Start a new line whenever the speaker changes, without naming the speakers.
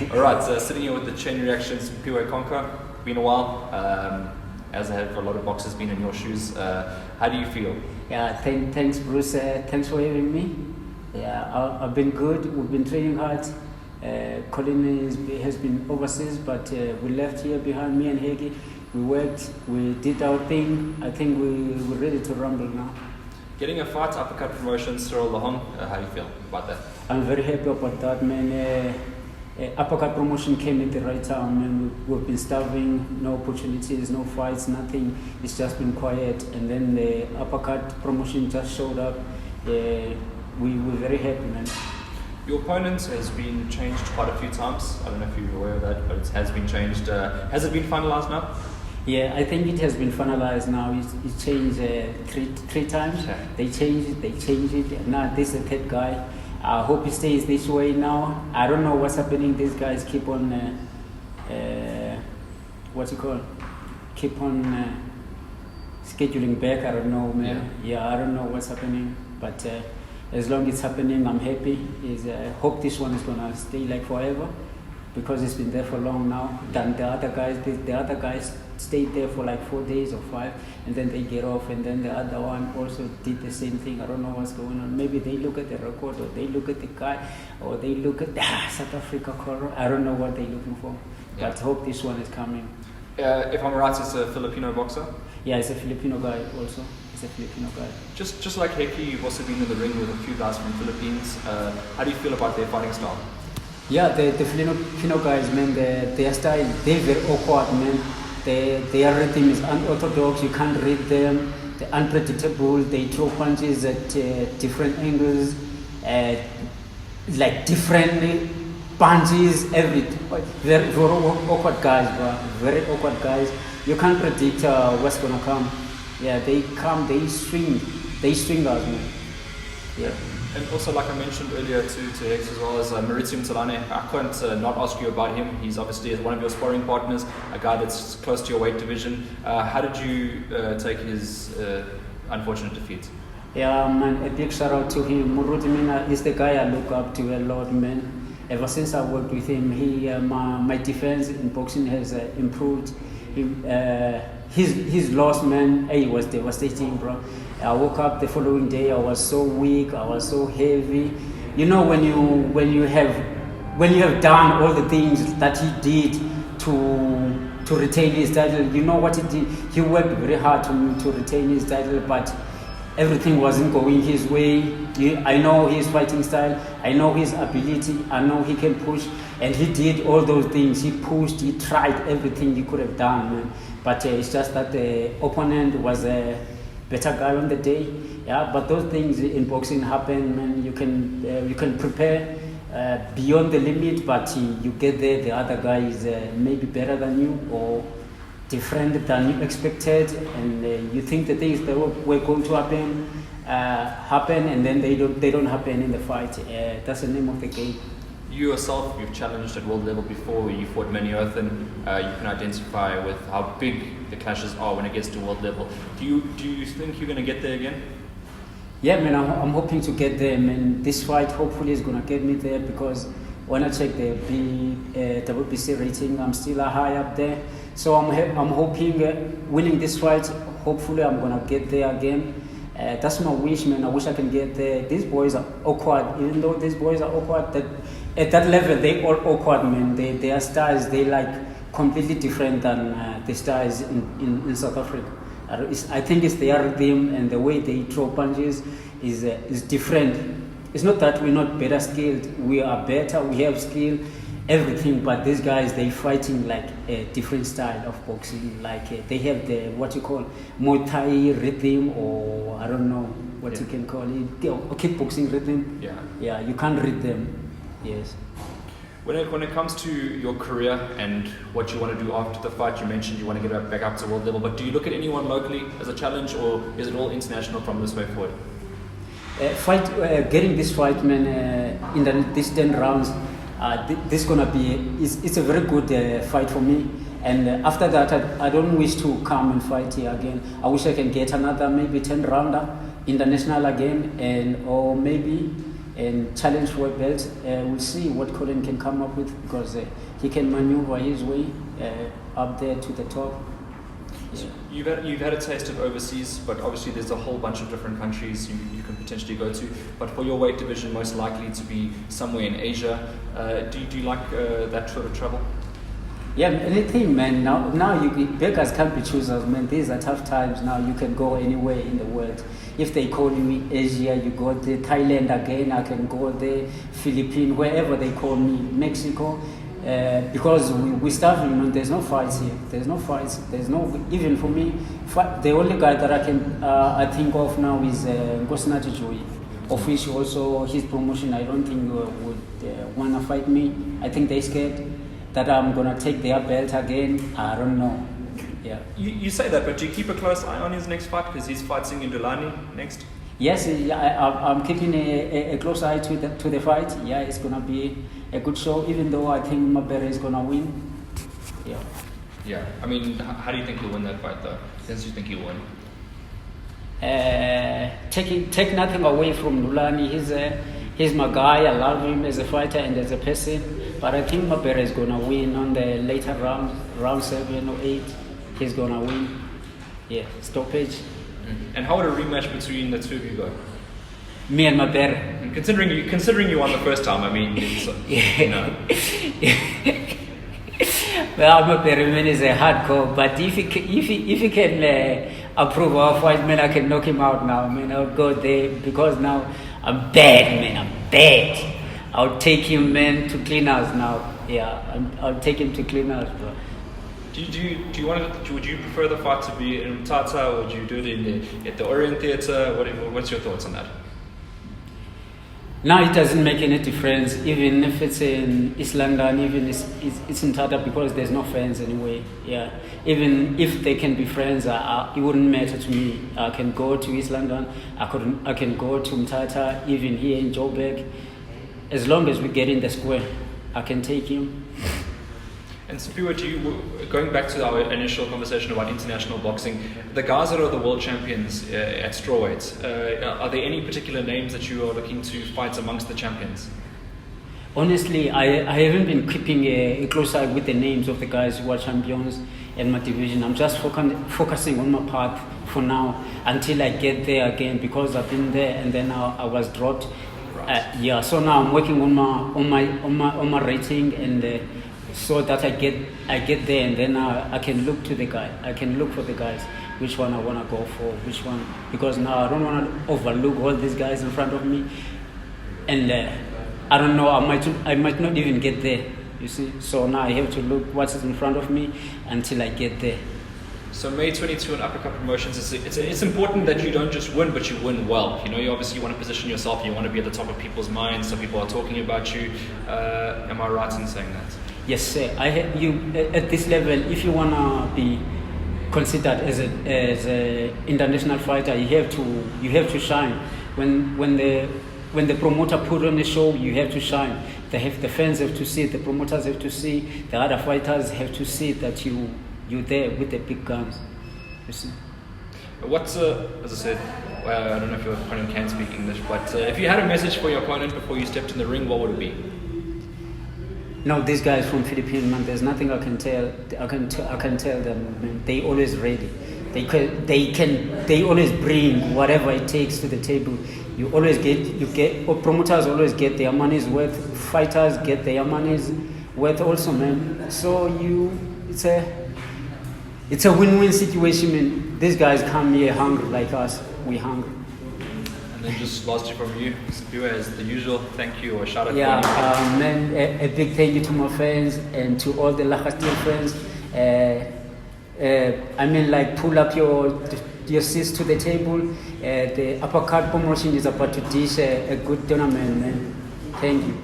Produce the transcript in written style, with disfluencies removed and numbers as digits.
All right, so sitting here with the chain reactions, Simpiwe Konkco. Been a while, as I have a lot of boxers been in your shoes. How do you feel?
Yeah, thanks Bruce. Thanks for having me. Yeah, I've been good. We've been training hard. Colin has been overseas, but we left here behind me and Hegi. We worked, we did our thing. I think we're ready to rumble now.
Getting a fight, uppercut promotion, Cyril Lahong, how do you feel about that?
I'm very happy about that, man. Uppercut promotion came at the right time, man. We've been starving, no opportunities, no fights, nothing. It's just been quiet, and then the uppercut promotion just showed up. We're very happy, man.
Your opponent has been changed quite a few times. I don't know if you're aware of that, but it has been changed. Has it been finalized now?
Yeah, I think it has been finalized now. It's changed three times.
Okay.
They changed it. Now this is the third guy. I hope it stays this way now. I don't know what's happening. These guys keep on, keep on scheduling back. I don't know, man. Yeah, I don't know what's happening. But as long as it's happening, I'm happy. Hope this one is gonna stay like forever, because it's been there for long now. Than the other guys stayed there for like 4 days or 5, and then they get off, and then the other one also did the same thing. I don't know what's going on. Maybe they look at the record, or they look at the guy, or they look at South Africa color. I don't know what they're looking for, but hope this one is coming.
If I'm right, it's a Filipino boxer?
Yeah, it's a Filipino guy also. It's a Filipino guy.
Just like Heki, you've also been in the ring with a few guys from the Philippines. How do you feel about their fighting style?
Yeah, the Filipino guys, man, their style, they're very awkward, man. Their rhythm is unorthodox. You can't read them. They're unpredictable. They throw punches at different angles, like different punches. Everything. Very awkward guys, bro. Very awkward guys. You can't predict what's gonna come. Yeah, they come. They swing us, man. Yeah.
And also, like I mentioned earlier to Hex, as well as Mauricio Mtsalane, I can't not ask you about him. He's obviously one of your sparring partners, a guy that's close to your weight division. How did you take his unfortunate defeat?
Yeah, man, a big shout out to him. Muruti is the guy I look up to a lot, man. Ever since I worked with him, my defense in boxing has improved. His loss, man, it was devastating, bro. I woke up the following day. I was so weak. I was so heavy. You know, when you have done all the things that he did to retain his title, you know what he did. He worked very hard to retain his title, but everything wasn't going his way. I know his fighting style. I know his ability. I know he can push, and he did all those things. He pushed. He tried everything he could have done, man. But it's just that the opponent was a better guy on the day. Yeah, but those things in boxing happen, man. You can prepare beyond the limit, but you get there, the other guy is maybe better than you or different than you expected, and you think the things that were going to happen, and then they don't happen in the fight. That's the name of the game.
You yourself, you've challenged at world level before. You fought Manioth, and you can identify with how big the clashes are when it gets to world level. Do you think you're going to get there again?
Yeah, man, I'm hoping to get there, man. This fight hopefully is going to get me there, because when I check the WBC rating, I'm still high up there. So I'm hoping winning this fight, hopefully I'm going to get there again. That's my wish, man. I wish I can get there. These boys are awkward. Even though these boys are awkward, at that level, they all awkward, man. Their styles, they like completely different than the styles in South Africa. I think it's their rhythm and the way they throw punches is different. It's not that we're not better skilled. We are better. We have skill, everything. But these guys, they fighting like a different style of boxing. Like they have the what you call Muay Thai rhythm, or I don't know what you can call it, or kickboxing rhythm. Yeah, you can't read them. Yes.
When it comes to your career and what you want to do after the fight, you mentioned you want to get back up to world level, but do you look at anyone locally as a challenge, or is it all international from this way forward?
Getting this fight, man, in these 10 rounds, this gonna be it's a very good fight for me. And after that, I don't wish to come and fight here again. I wish I can get another maybe 10 rounder international again, or maybe and challenge for a belt. We'll see what Colin can come up with, because he can maneuver his way up there to the top.
So you've had a taste of overseas, but obviously there's a whole bunch of different countries you can potentially go to. But for your weight division, most likely to be somewhere in Asia. Do you like that sort of travel?
Yeah, anything, man. Now beggars can't be choosers, man. These are tough times now. You can go anywhere in the world. If they call you Asia, you go there. Thailand again, I can go there. Philippines, wherever they call me. Mexico. Because we starving, man. There's no fights here. There's no fights. There's no, even for me, the only guy that I can I think of now is Joyi. Official also, his promotion, I don't think would want to fight me. I think they're scared that I'm going to take their belt again. I don't know. Yeah.
You say that, but do you keep a close eye on his next fight? Because he's fighting in Dulani next.
Yes, I'm keeping a close eye to the fight. Yeah, it's going to be a good show, even though I think Mabere is going to win. Yeah.
Yeah. I mean, how do you think he'll win that fight, though? Since you think he'll win?
Take nothing away from Dulani. He's my guy. I love him as a fighter and as a person. But I think Mabere is going to win on the later round 7 or 8. He's going to win. Yeah, stoppage.
And how would a rematch between the two of you go?
Me and Mabere.
And considering you won the first time, I mean, you know.
Well, Mabere, man, is a hardcore. But if he can approve our fight, man, I can knock him out now. Man, I'll go there, because now I'm bad, man. I'm bad. I'll take him, man, to clean house now. Yeah, I'll take him to clean house, bro.
Would you prefer the fight to be in Tata, or would you do it at the Orient Theatre? What's your thoughts on that?
Now it doesn't make any difference, even if it's in East London, even it's in Tata, because there's no fans anyway. Yeah, even if they can be friends, it wouldn't matter to me. I can go to East London. I can go to Mtata, even here in Joburg. As long as we get in the square, I can take him.
And Simpiwe, going back to our initial conversation about international boxing, the guys that are the world champions at strawweight, are there any particular names that you are looking to fight amongst the champions?
Honestly, I haven't been keeping a close eye with the names of the guys who are champions in my division. I'm just focusing on my path for now until I get there again, because I've been there and then I was dropped. Yeah, so now I'm working on my rating, and so that I get there, and then I can look to the guy. I can look for the guys, which one I want to go for, which one, because now I don't want to overlook all these guys in front of me, and I don't know, I might not even get there. You see, so now I have to look what's in front of me until I get there.
So May 22 and Uppercut Promotions, it's important that you don't just win, but you win well. You know, you obviously want to position yourself. You want to be at the top of people's minds, so people are talking about you. Am I right in saying that?
Yes, sir. You at this level, if you want to be considered as a international fighter, you have to shine. When the promoter put on the show, you have to shine. The fans have to see it. The promoters have to see. The other fighters have to see that you're there with the big guns. You see.
What's as I said, I don't know if your opponent can speak English, but if you had a message for your opponent before you stepped in the ring, what would it be?
No, these guys from Philippines, man. There's nothing I can tell. I can tell them, man. They always ready. They always bring whatever it takes to the table. Promoters always get their money's worth. Fighters get their money's worth also, man. So it's a win-win situation, man. These guys come here hungry like us. We hungry.
And then just lastly from you, Simpiwe, as the usual, thank you or shout out.
Yeah, man, a big thank you to my fans and to all the Lacastil friends. I mean, like, pull up your seats to the table. The Uppercut Promotion is about to dish a good tournament, man. Thank you.